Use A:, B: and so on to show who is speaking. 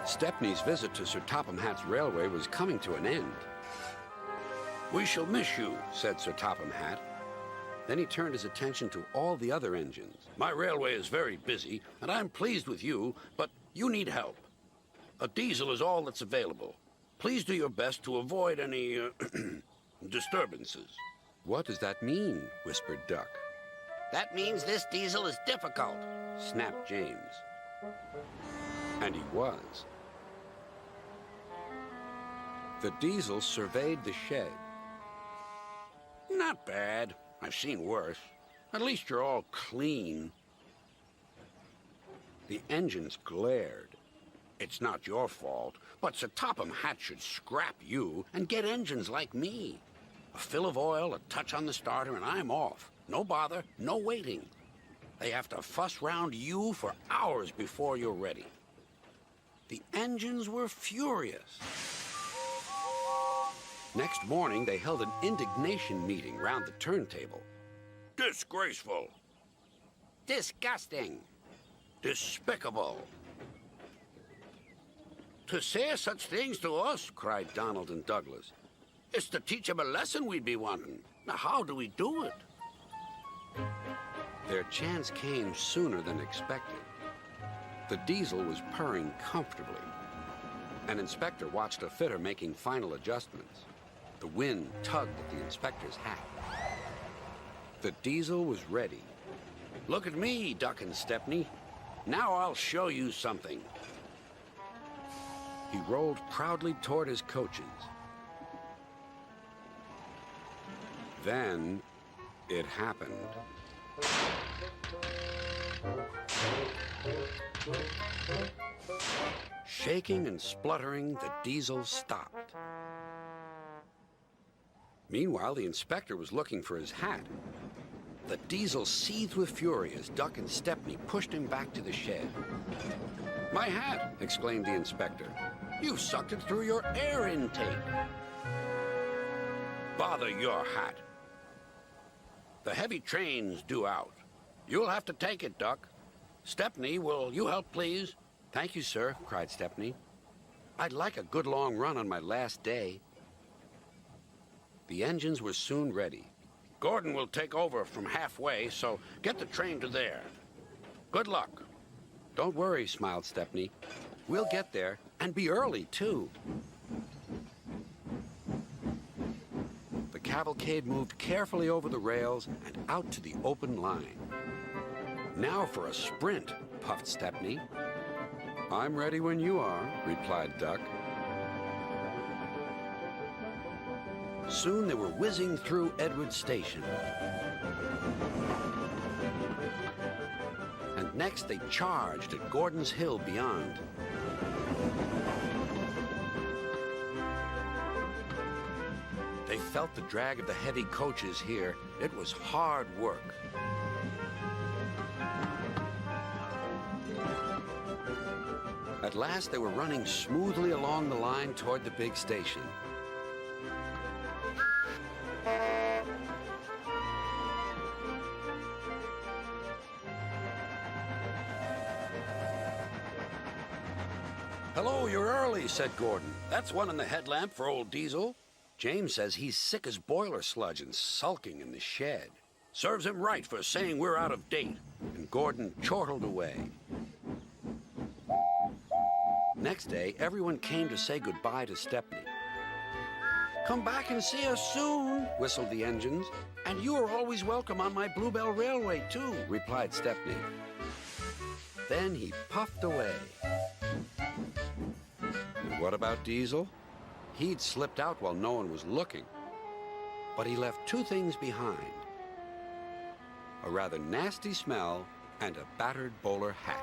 A: Stepney's visit to Sir Topham Hatt's railway was coming to an end. "We shall miss you," said Sir Topham Hatt. Then he turned his attention to all the other engines. "My railway is very busy, and I'm pleased with you, but you need help. A diesel is all that's available. Please do your best to avoid any disturbances." "What does that mean?" whispered Duck.
B: That means this diesel is difficult,
A: snapped James. And he was. The diesel surveyed the shed.
C: "Not bad. I've seen worse. At least you're all clean."
A: The engines glared.
C: "It's not your fault, but Sir Topham Hatt should scrap you and get engines like me. A fill of oil, a touch on the starter, and I'm off. No bother, no waiting. They have to fuss round you for hours before you're ready." The engines were furious.
A: Next morning, they held an indignation meeting round the turntable.
C: "Disgraceful.
B: disgusting,
C: Despicable. To say such things to us," cried Donald and Douglas. "It's to teach 'em a lesson we'd be wanting. Now, how do we do it?"
A: Their chance came sooner than expected. The diesel was purring comfortably. An inspector watched a fitter making final adjustments. The wind tugged at the inspector's hat. The diesel was ready.
C: "Look at me, Duck and Stepney. Now I'll show you something."
A: He rolled proudly toward his coaches. Then it happened. Shaking and spluttering, the diesel stopped. Meanwhile, the inspector was looking for his hat. The diesel seethed with fury as Duck and Stepney pushed him back to the shed.
C: "My hat!" exclaimed the inspector. "You've sucked it through your air intake." "Bother your hat. The heavy train's due out. You'll have to take it, Duck. Stepney, will you help, please?"
A: "Thank you, sir," cried Stepney. "I'd like a good long run on my last day." The engines were soon ready.
C: "Gordon will take over from halfway, so get the train to there. Good luck."
A: "Don't worry," smiled Stepney. "We'll get there, and be early, too." The cavalcade moved carefully over the rails and out to the open line. "Now for a sprint," puffed Stepney. "I'm ready when you are," replied Duck. Soon they were whizzing through Edward Station. And next they charged at Gordon's Hill beyond. They felt the drag of the heavy coaches here. It was hard work. At last they were running smoothly along the line toward the big station.
C: "Hello, you're early," said Gordon. "That's one in the headlamp for old Diesel."
A: James says he's sick as boiler sludge and sulking in the shed.
C: "Serves him right for saying we're out of date."
A: And Gordon chortled away. Next day, everyone came to say goodbye to Stepney.
C: "Come back and see us soon,"
A: whistled the engines.
C: "And you are always welcome on my Bluebell Railway, too,"
A: replied Stepney. Then he puffed away. What about Diesel? He'd slipped out while no one was looking. But he left two things behind: a rather nasty smell and a battered bowler hat.